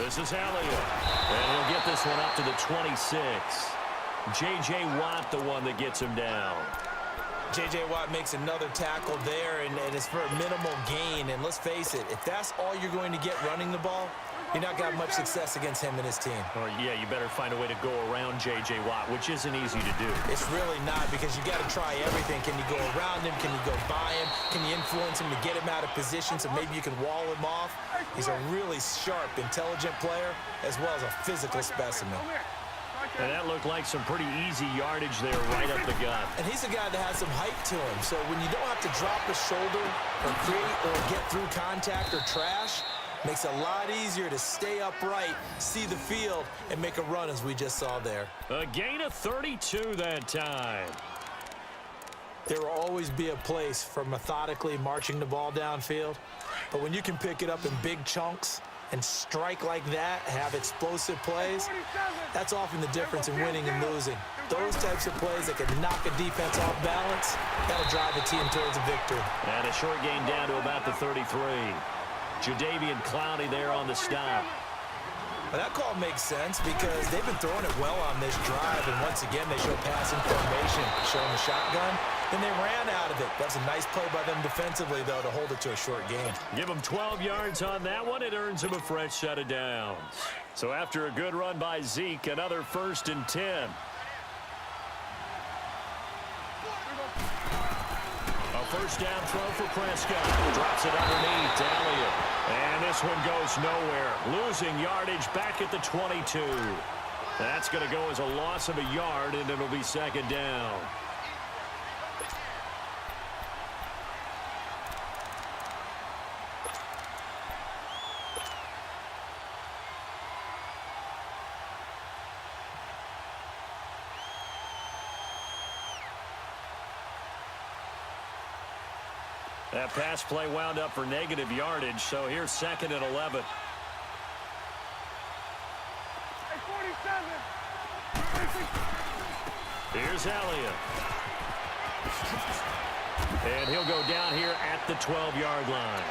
This is Elliott. And he'll get this one up to the 26. J.J. Watt, the one that gets him down. J.J. Watt makes another tackle there, and it's for a minimal gain. And let's face it, if that's all you're going to get running the ball, you're not going to have much success against him and his team. Or, yeah, you better find a way to go around J.J. Watt, which isn't easy to do. It's really not, because you got to try everything. Can you go around him? Can you go by him? Can you influence him to get him out of position so maybe you can wall him off? He's a really sharp, intelligent player, as well as a physical specimen. And that looked like some pretty easy yardage there right up the gut. And he's a guy that has some height to him. So when you don't have to drop a shoulder or create or get through contact or trash, makes it a lot easier to stay upright, see the field, and make a run as we just saw there. A gain of 32 that time. There will always be a place for methodically marching the ball downfield. But when you can pick it up in big chunks and strike like that, have explosive plays, that's often the difference in winning and losing. Those types of plays that can knock a defense off balance, that'll drive a team towards a victory. And a short gain down to about the 33. Jadeveon Clowney there on the stop. Well, that call makes sense because they've been throwing it well on this drive, and once again they show passing formation, showing the shotgun. Then they ran out of it. That's a nice play by them defensively, though, to hold it to a short gain. Give them 12 yards on that one. It earns them a fresh set of downs. So after a good run by Zeke, another 1st and 10. A first down throw for Prescott. Drops it underneath to Elliott. And this one goes nowhere. Losing yardage back at the 22. That's going to go as a loss of a yard, and it'll be 2nd down. That pass play wound up for negative yardage, so here's 2nd and 11. Here's Elliott. And he'll go down here at the 12-yard line.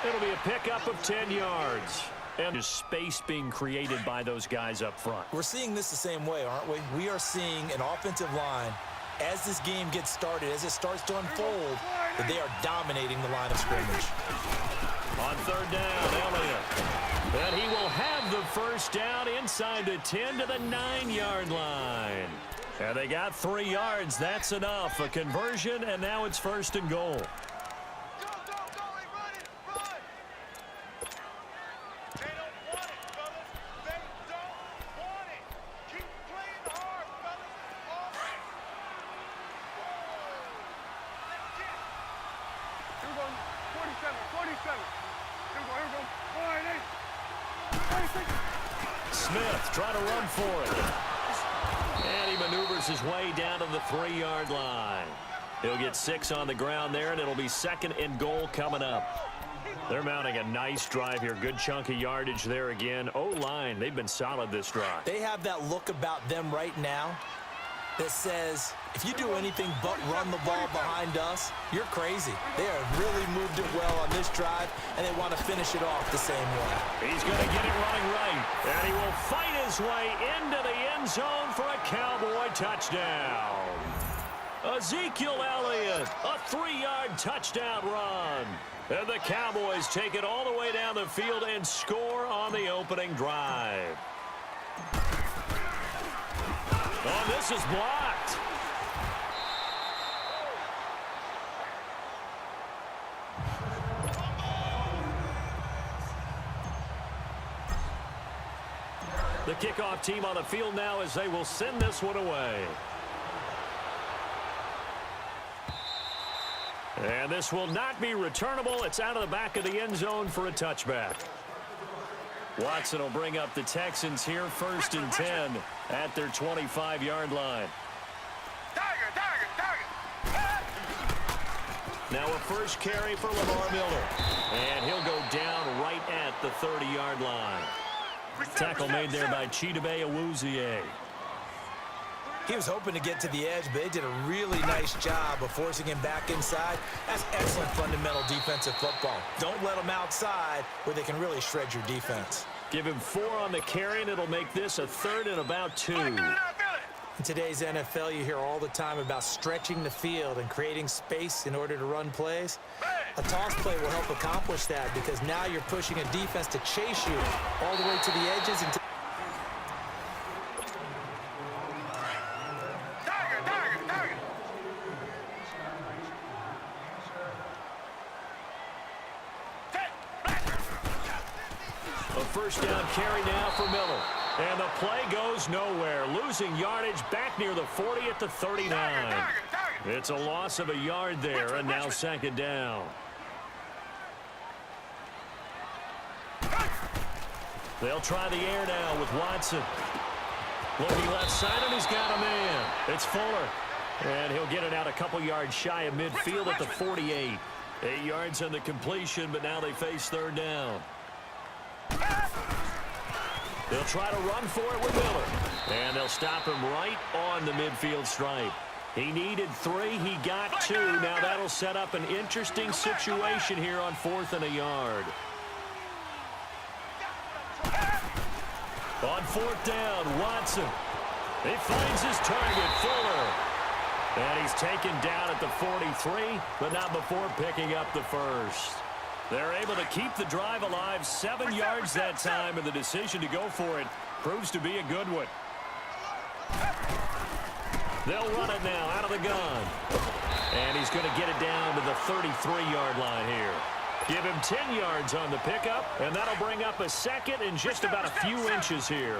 It'll be a pickup of 10 yards. And there's space being created by those guys up front. We're seeing this the same way, aren't we? We are seeing an offensive line, as this game gets started, as it starts to unfold, that they are dominating the line of scrimmage. On 3rd down, Elliott. And he will have the first down inside the 10 to the 9-yard line. And they got 3 yards. That's enough. A conversion, and now it's 1st and goal. Smith trying to run for it. And he maneuvers his way down to the 3-yard line. He'll get 6 on the ground there, and it'll be 2nd and goal coming up. They're mounting a nice drive here. Good chunk of yardage there again. O-line, they've been solid this drive. They have that look about them right now that says, if you do anything but run the ball behind us, you're crazy. They have really moved it well on this drive, and they want to finish it off the same way. He's going to get it running right, and he will fight his way into the end zone for a Cowboy touchdown. Ezekiel Elliott, a 3-yard touchdown run. And the Cowboys take it all the way down the field and score on the opening drive. Oh, this is blocked. The kickoff team on the field now as they will send this one away. And this will not be returnable. It's out of the back of the end zone for a touchback. Watson will bring up the Texans here, 1st and 10 at their 25-yard line. Now a first carry for Lamar Miller. And he'll go down right at the 30-yard line. Tackle made there by Chidobe Awuzie. He was hoping to get to the edge, but they did a really nice job of forcing him back inside. That's excellent fundamental defensive football. Don't let them outside where they can really shred your defense. Give him 4 on the carry, and it'll make this a 3rd and about 2. In today's NFL, you hear all the time about stretching the field and creating space in order to run plays. A toss play will help accomplish that because now you're pushing a defense to chase you all the way to the edges. And A first down carry now for Miller. And the play goes nowhere. Losing yardage back near the 40 at the 39. It's a loss of a yard there, and now 2nd down. They'll try the air now with Watson. Looking left side, and he's got a man. It's Fuller. And he'll get it out a couple yards shy of midfield at the 48. 8 yards on the completion, but now they face 3rd down. They'll try to run for it with Miller. And they'll stop him right on the midfield stripe. He needed 3. He got 2. Now that'll set up an interesting situation here on 4th and a yard. On 4th down, Watson. He finds his target, Fuller. And he's taken down at the 43, but not before picking up the first. They're able to keep the drive alive, 7 yards that time, and the decision to go for it proves to be a good one. They'll run it now out of the gun. And he's going to get it down to the 33-yard line here. Give him 10 yards on the pickup, and that'll bring up a 2nd and just about a few inches here.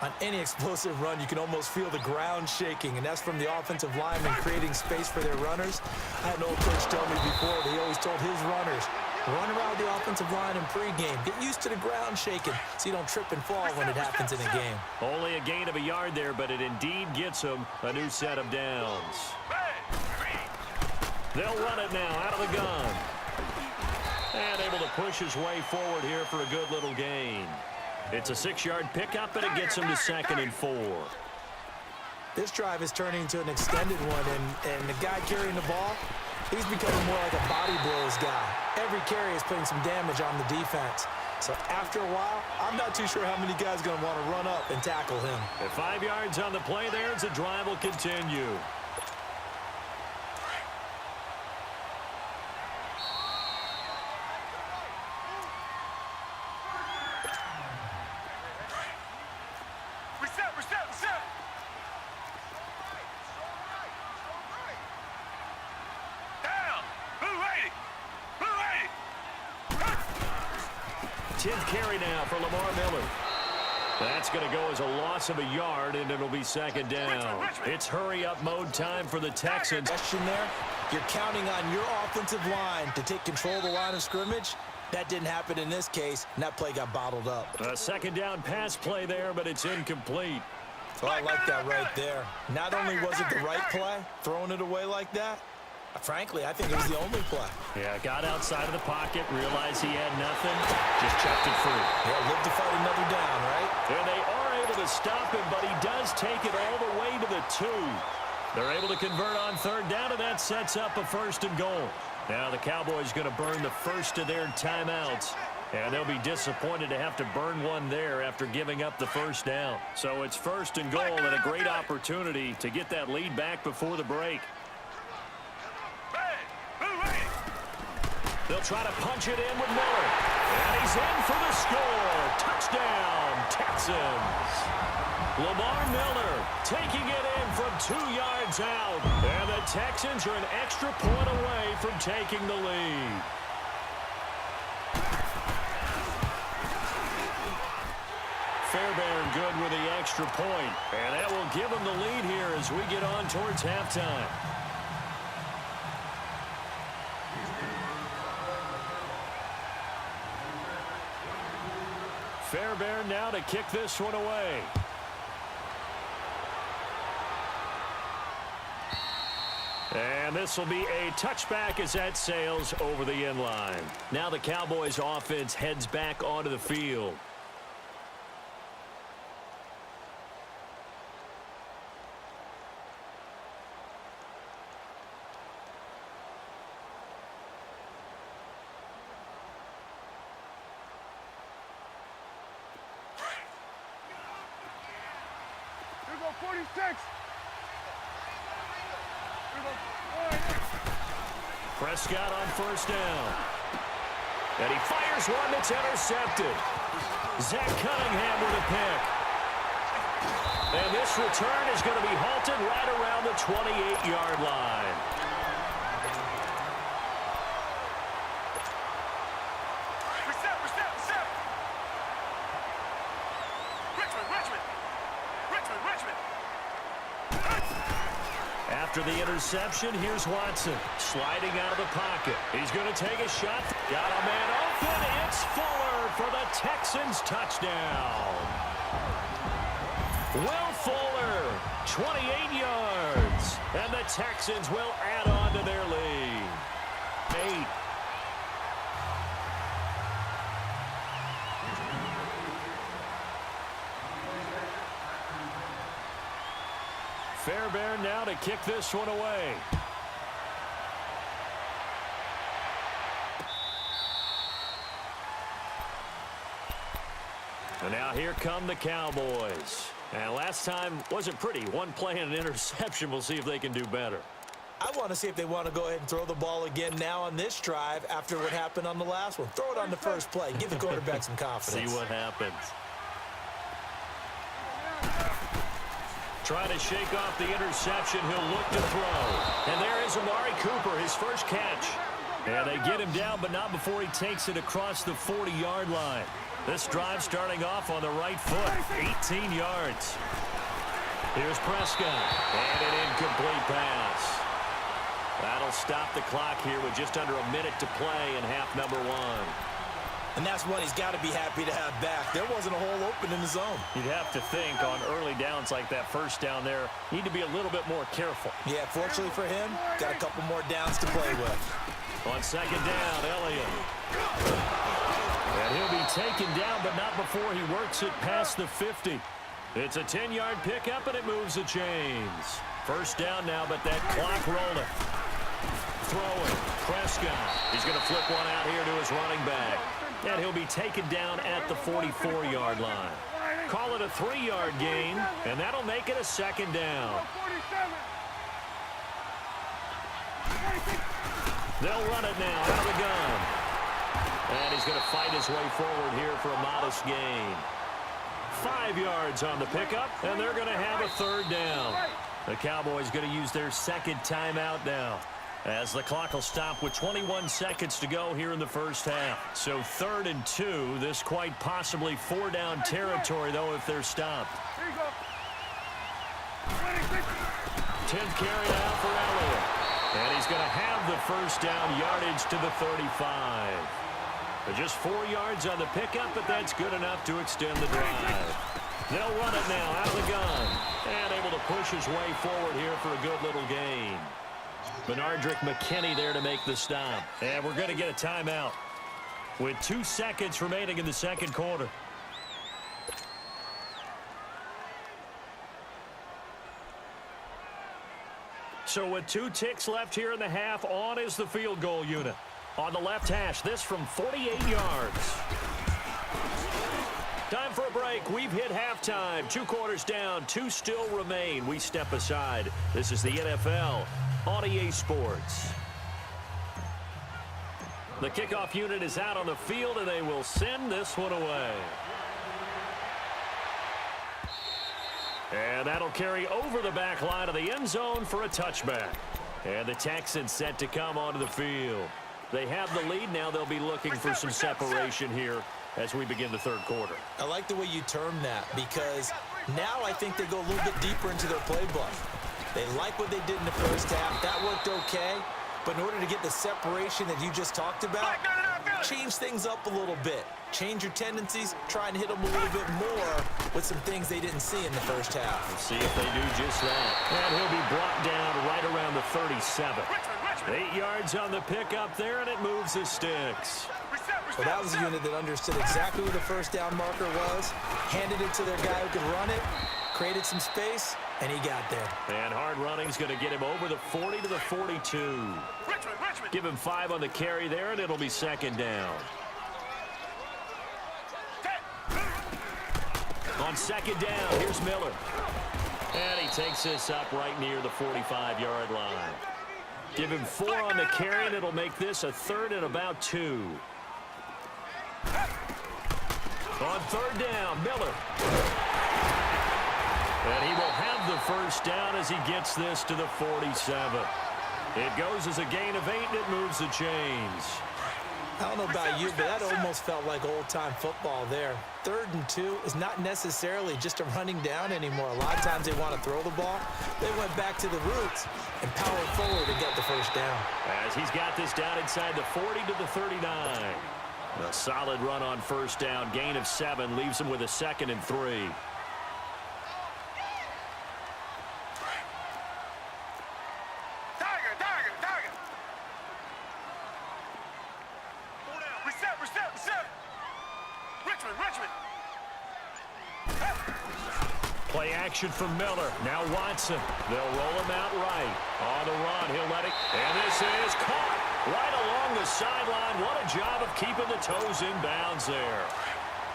on any explosive run, you can almost feel the ground shaking, and that's from the offensive linemen creating space for their runners. I had an old coach tell me before that he always told his runners, run around the offensive line in pregame. Get used to the ground shaking so you don't trip and fall when it happens in a game. Only a gain of a yard there, but it indeed gets them a new set of downs. They'll run it now out of the gun. And able to push his way forward here for a good little gain. It's a 6-yard pickup, and it gets him to 2nd and 4. This drive is turning into an extended one, and the guy carrying the ball, he's becoming more like a body blows guy. Every carry is putting some damage on the defense. So after a while, I'm not too sure how many guys are going to want to run up and tackle him. At 5 yards on the play there, as the drive will continue. Reset. 10th carry now for Lamar Miller. That's going to go as a loss of a yard, and it'll be 2nd down. It's hurry-up mode time for the Texans. Question there, you're counting on your offensive line to take control of the line of scrimmage. That didn't happen in this case, and that play got bottled up. A 2nd down pass play there, but it's incomplete. So I like that right there. Not only was it the right play, throwing it away like that, frankly, I think it was the only play. Yeah, got outside of the pocket, realized he had nothing, just chucked it free. Yeah, live to fight another down, right? And they are able to stop him, but he does take it all the way to the 2. They're able to convert on 3rd down, and that sets up a 1st and goal. Now the Cowboys going to burn the first of their timeouts. And they'll be disappointed to have to burn one there after giving up the 1st down. So it's 1st and goal, and a great opportunity to get that lead back before the break. They'll try to punch it in with Miller. And he's in for the score. Touchdown, Texans. Lamar Miller taking it in from 2 yards out. And the Texans are an extra point away from taking the lead. Fairbairn good with the extra point. And that will give them the lead here as we get on towards halftime. Fairbairn now to kick this one away. And this will be a touchback as that sails over the end line. Now the Cowboys offense heads back onto the field. Prescott on first down. And he fires one that's intercepted. Zach Cunningham with a pick. And this return is going to be halted right around the 28-yard line. After the interception, here's Watson sliding out of the pocket. He's going to take a shot. Got a man open. It's Fuller for the Texans touchdown. Will Fuller, 28 yards. And the Texans will add on to their lead. 8. Fairbairn now to kick this one away. And now here come the Cowboys. And last time wasn't pretty. One play and an interception. We'll see if they can do better. I want to see if they want to go ahead and throw the ball again now on this drive after what happened on the last one. Throw it on the first play. Give the quarterback some confidence. See what happens. Trying to shake off the interception. He'll look to throw. And there is Amari Cooper, his first catch. And they get him down, but not before he takes it across the 40-yard line. This drive starting off on the right foot. 18 yards. Here's Prescott. And an incomplete pass. That'll stop the clock here with just under a minute to play in half number 1. And that's what he's got to be happy to have back. There wasn't a hole open in the zone. You'd have to think on early downs like that first down there, need to be a little bit more careful. Yeah, fortunately for him, got a couple more downs to play with. On second down, Elliott. And he'll be taken down, but not before he works it past the 50. It's a 10-yard pickup, and it moves the chains. First down now, but that clock rolling. Throwing. Prescott. He's going to flip one out here to his running back. And he'll be taken down at the 44-yard line. Call it a 3-yard gain, and that'll make it a second down. They'll run it now out of the gun. And he's going to fight his way forward here for a modest gain. 5 yards on the pickup, and they're going to have a third down. The Cowboys going to use their second timeout now, as the clock will stop with 21 seconds to go here in the first half. So 3rd and 2. This quite possibly 4-down territory, though, if they're stopped. 10th carry now for Elliott. And he's going to have the first down, yardage to the 35. But just 4 yards on the pickup, but that's good enough to extend the drive. They'll run it now out of the gun. And able to push his way forward here for a good little gain. Benardrick McKinney there to make the stop. And we're going to get a timeout with 2 seconds remaining in the second quarter. So with 2 ticks left here in the half, on is the field goal unit. On the left hash, this from 48 yards. Time for a break. We've hit halftime. 2 quarters down, 2 still remain. We step aside. This is the NFL on EA Sports. The kickoff unit is out on the field, and they will send this one away. And that'll carry over the back line of the end zone for a touchback. And the Texans set to come onto the field. They have the lead now. They'll be looking for some separation here as we begin the third quarter. I like the way you term that, because now I think they go a little bit deeper into their playbook. They like what they did in the first half. That worked okay. But in order to get the separation that you just talked about, change things up a little bit. Change your tendencies. Try and hit them a little bit more with some things they didn't see in the first half. We'll see if they do just that. And he'll be brought down right around the 37. 8 yards on the pickup there, and it moves the sticks. Well, that was a unit that understood exactly who the first down marker was, handed it to their guy who could run it, created some space, and he got there. And hard running's going to get him over the 40 to the 42. Give him 5 on the carry there, and it'll be second down. On second down, here's Miller. And he takes this up right near the 45-yard line. Give him 4 on the carry, and it'll make this a 3rd and about 2. On 3rd down, Miller. And he will have the first down as he gets this to the 47. It goes as a gain of 8, and it moves the chains. I don't know about you, but that almost felt like old-time football there. 3rd and 2 is not necessarily just a running down anymore. A lot of times they want to throw the ball. They went back to the roots and powered forward and get the first down. As he's got this down inside the 40 to the 39. A solid run on first down. Gain of 7 leaves him with a 2nd and 3. Play action from Miller. Now Watson. They'll roll him out right. On the run, he'll let it. And this is caught right along the sideline. What a job of keeping the toes in bounds there.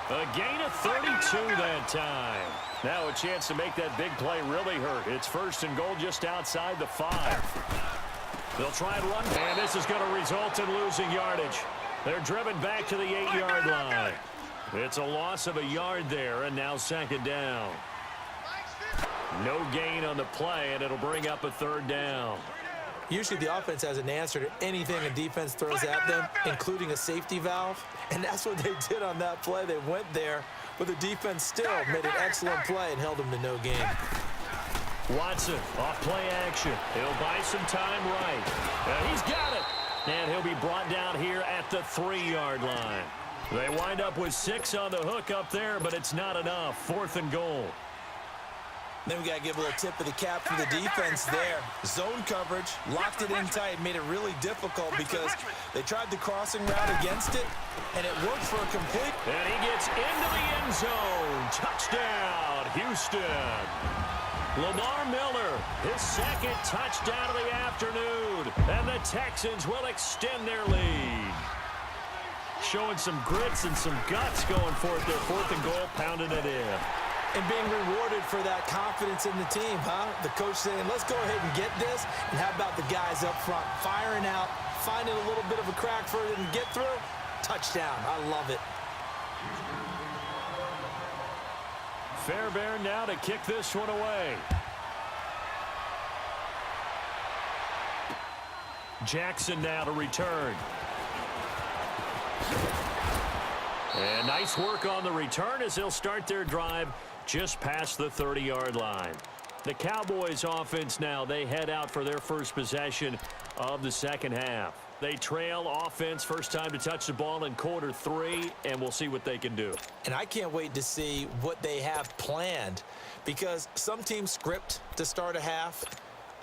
A gain of 32 that time. Now a chance to make that big play really hurt. It's 1st and goal just outside the 5. They'll try and run. And this is going to result in losing yardage. They're driven back to the 8-yard line. It's a loss of a yard there, and now 2nd down. No gain on the play, and it'll bring up a 3rd down. Usually the offense has an answer to anything a defense throws at them, including a safety valve. And that's what they did on that play. They went there, but the defense still made an excellent play and held them to no gain. Watson off play action. He'll buy some time right. And he's got it. And he'll be brought down here at the 3-yard line. They wind up with 6 on the hook up there, but it's not enough. 4th and goal. Then we got to give a little tip of the cap for the defense there. Zone coverage, locked it in tight, made it really difficult because they tried the crossing route against it, and it worked for a complete. And he gets into the end zone. Touchdown, Houston. Lamar Miller, his 2nd touchdown of the afternoon. And the Texans will extend their lead. Showing some grits and some guts going for it. Their 4th and goal, pounding it in. And being rewarded for that confidence in the team, huh? The coach saying, let's go ahead and get this. And how about the guys up front firing out, finding a little bit of a crack for them to get through? Touchdown. I love it. Fairbairn now to kick this one away. Jackson now to return. And nice work on the return as they'll start their drive just past the 30-yard line. The Cowboys offense now, they head out for their first possession of the 2nd half. They trail offense, first time to touch the ball in quarter 3, and we'll see what they can do. And I can't wait to see what they have planned because some teams script to start a half.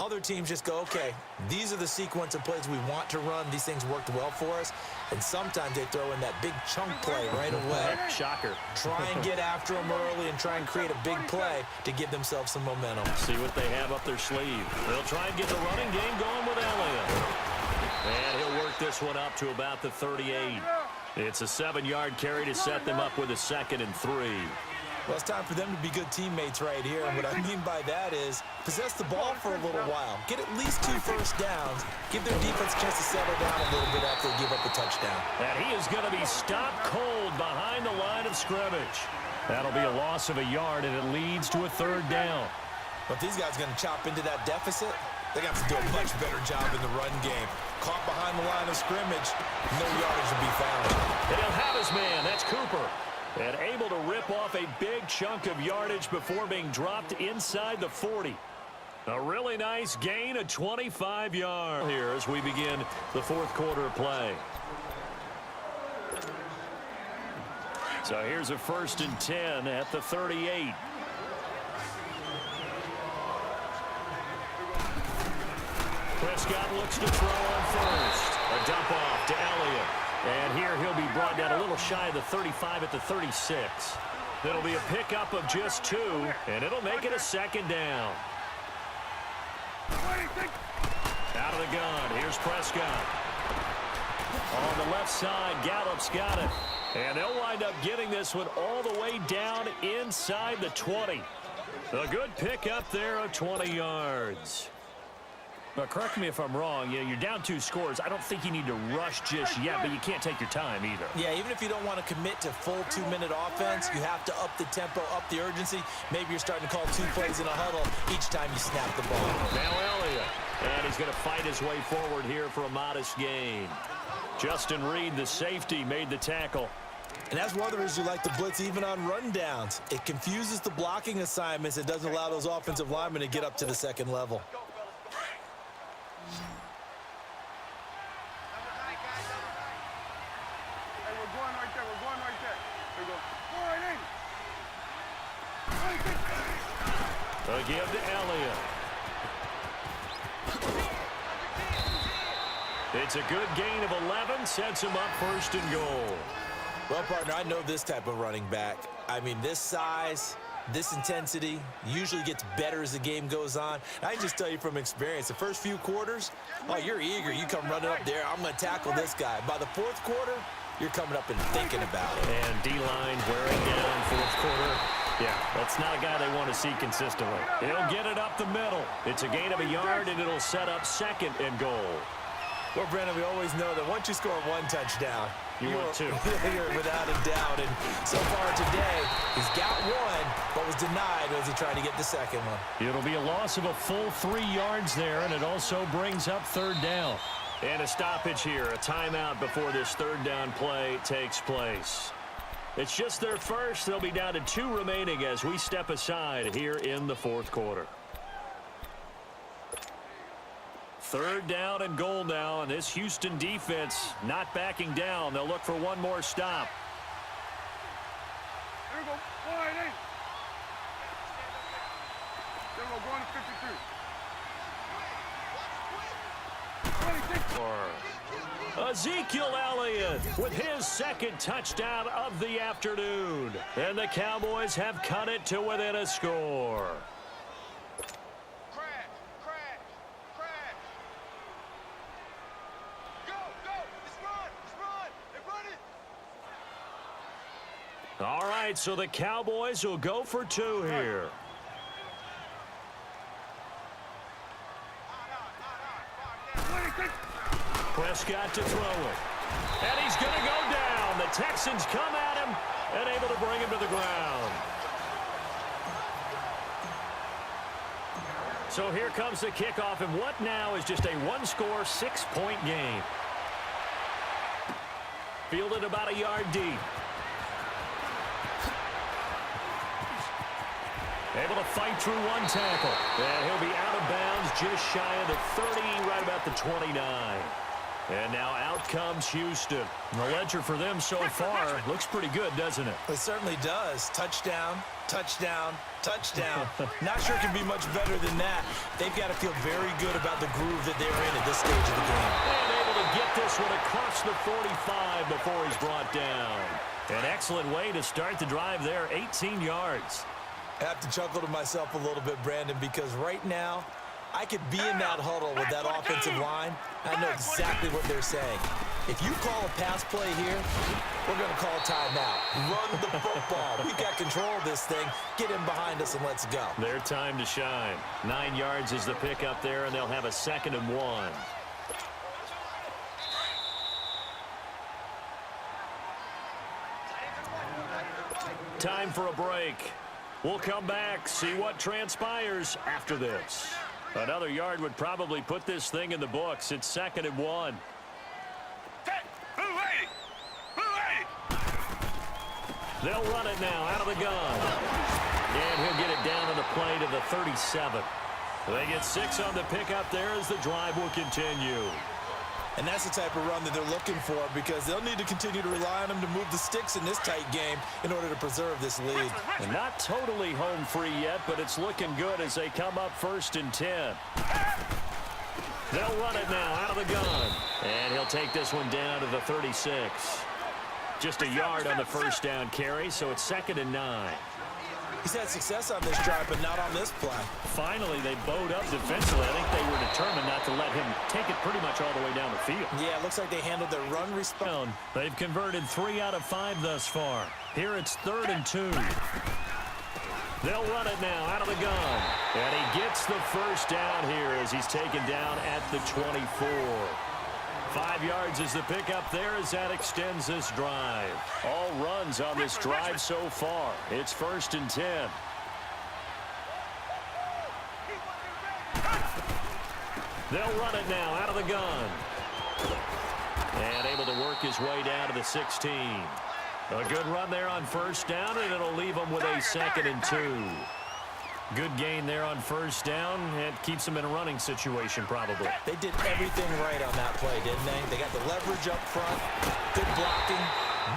Other teams just go, okay, these are the sequence of plays we want to run. These things worked well for us. And sometimes they throw in that big chunk play right away. Shocker. Try and get after them early and try and create a big play to give themselves some momentum. See what they have up their sleeve. They'll try and get the running game going with Elliott. And he'll work this one up to about the 38. It's a 7-yard carry to set them up with a 2nd and 3. Well, it's time for them to be good teammates right here. And what I mean by that is possess the ball for a little while. Get at least 2 first downs. Give their defense a chance to settle down a little bit after they give up the touchdown. And he is going to be stopped cold behind the line of scrimmage. That'll be a loss of a yard, and it leads to a 3rd down. But these guys are going to chop into that deficit. They're going to have to do a much better job in the run game. Caught behind the line of scrimmage, no yardage will be found. And he'll have his man. That's Cooper. And able to rip off a big chunk of yardage before being dropped inside the 40. A really nice gain of 25 yards here as we begin the 4th quarter of play. So here's a 1st and 10 at the 38. Prescott looks to throw on first. A dump off to Elliott. And here he'll be brought down a little shy of the 35 at the 36. It'll be a pickup of just 2, and it'll make it a 2nd down. Out of the gun, here's Prescott. On the left side, Gallup's got it. And they'll wind up getting this one all the way down inside the 20. A good pick up there of 20 yards. But correct me if I'm wrong, you're down 2 scores. I don't think you need to rush just yet, but you can't take your time either. Yeah, even if you don't want to commit to full 2-minute offense, you have to up the tempo, up the urgency. Maybe you're starting to call 2 plays in a huddle each time you snap the ball. Now Elliott, and he's going to fight his way forward here for a modest gain. Justin Reed, the safety, made the tackle. And that's one of the reasons you like the blitz even on rundowns. It confuses the blocking assignments. It doesn't allow those offensive linemen to get up to the second level. A give to Elliott. It's a good gain of 11, sets him up 1st and goal. Well, partner, I know this type of running back. I mean, this size, this intensity usually gets better as the game goes on. I can just tell you from experience, the first few quarters, oh, you're eager. You come running up there, I'm going to tackle this guy. By the 4th quarter, you're coming up and thinking about it. And D-line wearing down 4th quarter. Yeah, that's not a guy they want to see consistently. He'll get it up the middle. It's a gain of a yard, and it'll set up 2nd and goal. Well, Brandon, we always know that once you score 1 touchdown, you're without a doubt. And so far today, he's got 1, but was denied as he tried to get the 2nd one. It'll be a loss of a full 3 yards there, and it also brings up 3rd down. And a stoppage here, a timeout before this 3rd down play takes place. It's just their first. They'll be down to 2 remaining as we step aside here in the 4th quarter. 3rd down and goal now, and this Houston defense not backing down. They'll look for one more stop. There we go. Line in. There we go. Going to 53. Ezekiel Elliott with his 2nd touchdown of the afternoon. And the Cowboys have cut it to within a score. All right, so the Cowboys will go for 2 here. Prescott to throw it. And he's going to go down. The Texans come at him and able to bring him to the ground. So here comes the kickoff, and what now is just a 1-score, 6-point game. Fielded about a yard deep. Able to fight through 1 tackle. And he'll be out of bounds just shy of the 30, right about the 29. And now out comes Houston. The ledger for them so far looks pretty good, doesn't it? It certainly does. Touchdown, touchdown, touchdown. Not sure it can be much better than that. They've got to feel very good about the groove that they're in at this stage of the game. And able to get this one across the 45 before he's brought down. An excellent way to start the drive there, 18 yards. I have to chuckle to myself a little bit, Brandon, because right now, I could be in that huddle with that offensive line. I know exactly what they're saying. If you call a pass play here, we're going to call timeout. Run the football. We've got control of this thing. Get in behind us and let's go. Their time to shine. 9 yards is the pickup there, and they'll have a 2nd and 1. Time for a break. We'll come back, see what transpires after this. Another yard would probably put this thing in the books. It's 2nd and 1. They'll run it now out of the gun. And he'll get it down to the play to the 37. They get 6 on the pickup there as the drive will continue. And that's the type of run that they're looking for, because they'll need to continue to rely on them to move the sticks in this tight game in order to preserve this lead. And not totally home free yet, but it's looking good as they come up 1st and 10. They'll run it now out of the gun. And he'll take this one down to the 36. Just a yard on the 1st down carry, so it's 2nd and 9. He's had success on this drive, but not on this play. Finally, they bowed up defensively. I think they were determined not to let him take it pretty much all the way down the field. Yeah, it looks like they handled their run response. They've converted 3 out of 5 thus far. Here it's 3rd and 2. They'll run it now out of the gun. And he gets the first down here as he's taken down at the 24. 5 yards is the pickup there as that extends this drive. All runs on this drive so far. It's 1st and 10. They'll run it now out of the gun. And able to work his way down to the 16. A good run there on 1st down, and it'll leave him with a 2nd and 2. Good gain there on 1st down, and keeps them in a running situation probably. They did everything right on that play, didn't they? They got the leverage up front, good blocking,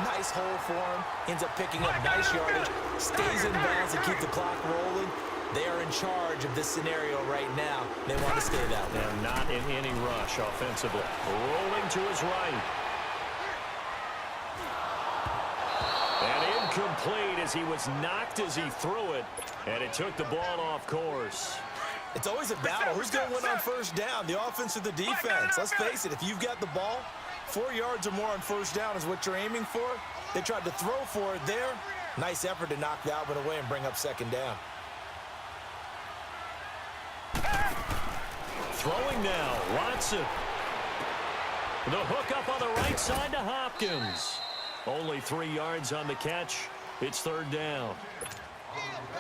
nice hole for him, ends up picking up nice yardage, stays in bounds to keep the clock rolling. They are in charge of this scenario right now. They want to stay that way. And not in any rush offensively. Rolling to his right. And incomplete as he was knocked as he threw it. And it took the ball off course. It's always a battle. Who's going to win on 1st down, the offense or the defense? Let's face it, if you've got the ball, 4 yards or more on 1st down is what you're aiming for. They tried to throw for it there. Nice effort to knock Dalvin away and bring up 2nd down. Throwing now, Watson. The hook up on the right side to Hopkins. Only 3 yards on the catch. It's 3rd down.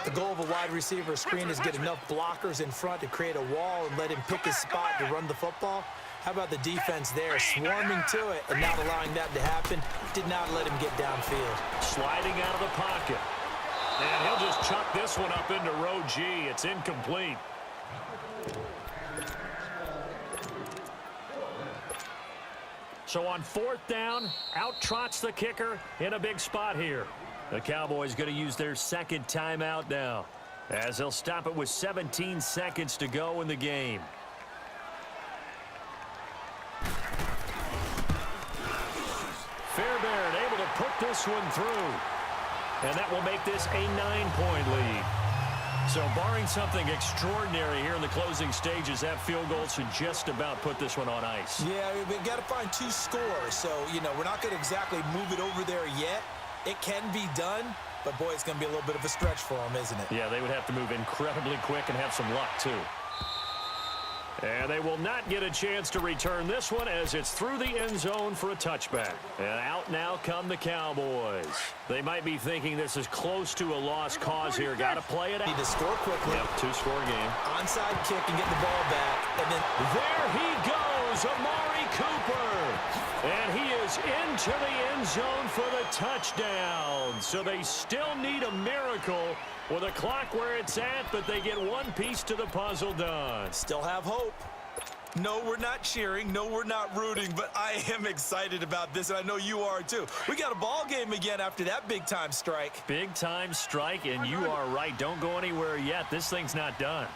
The goal of a wide receiver screen is get enough blockers in front to create a wall and let him pick his spot to run the football. How about the defense there, swarming to it and not allowing that to happen? Did not let him get downfield. Sliding out of the pocket. And he'll just chuck this one up into row G. It's incomplete. So on 4th down, out trots the kicker in a big spot here. The Cowboys going to use their 2nd timeout now, as they'll stop it with 17 seconds to go in the game. Fairbairn able to put this one through. And that will make this a 9-point lead. So barring something extraordinary here in the closing stages, that field goal should just about put this one on ice. Yeah, we've got to find 2 scores. So, you know, we're not going to exactly move it over there yet. It can be done, but, boy, it's going to be a little bit of a stretch for them, isn't it? Yeah, they would have to move incredibly quick and have some luck, too. And they will not get a chance to return this one as it's through the end zone for a touchback. And out now come the Cowboys. They might be thinking this is close to a lost cause here. Got to play it out. Need to score quickly. Yep, 2-score game. Onside kick and get the ball back. And then there he goes, Amari Cooper. And he is into the end zone for the touchdown. So they still need a miracle with a clock where it's at, but they get one piece to the puzzle done. Still have hope. No, we're not cheering. No, we're not rooting, but I am excited about this, and I know you are too. We got a ball game again after that big-time strike. Big-time strike, and you are right. Don't go anywhere yet. This thing's not done.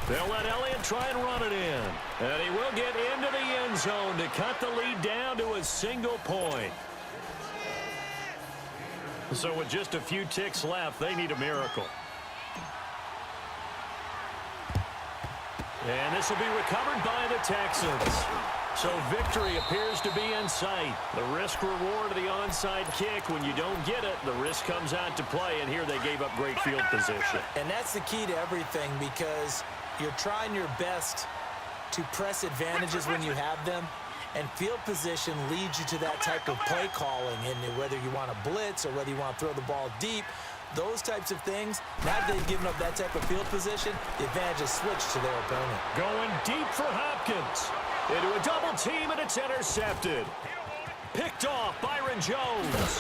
They'll let Elliott try and run it in. And he will get into the end zone to cut the lead down to a single point. So with just a few ticks left, they need a miracle. And this will be recovered by the Texans. So victory appears to be in sight. The risk-reward of the onside kick, when you don't get it, the risk comes out to play, and here they gave up great field position. And that's the key to everything, because you're trying your best to press advantages when you have them, and field position leads you to that type of play calling. And whether you want to blitz or whether you want to throw the ball deep, those types of things, now that they've given up that type of field position, the advantage is switched to their opponent. Going deep for Hopkins. Into a double team, and it's intercepted. Picked off Byron Jones.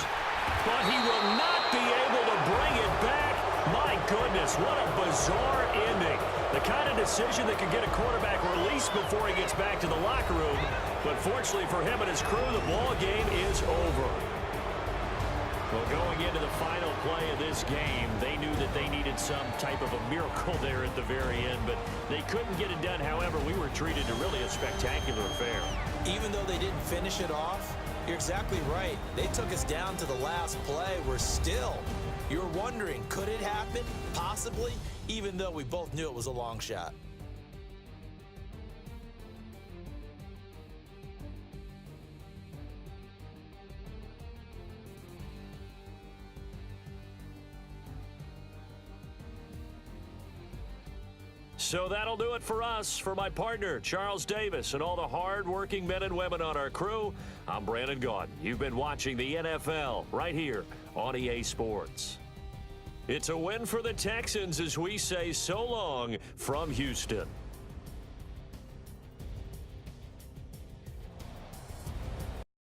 But he will not be able to bring it back. My goodness, what a bizarre ending. The kind of decision that could get a quarterback released before he gets back to the locker room. But fortunately for him and his crew, the ball game is over. Well, going into the final play of this game, they knew that they needed some type of a miracle there at the very end, but they couldn't get it done. However, we were treated to really a spectacular affair. Even though they didn't finish it off, you're exactly right. They took us down to the last play. We're still, you're wondering, could it happen? Possibly, even though we both knew it was a long shot. So that'll do it for us. For my partner, Charles Davis, and all the hard-working men and women on our crew, I'm Brandon Gaudin. You've been watching the NFL right here on EA Sports. It's a win for the Texans as we say so long from Houston.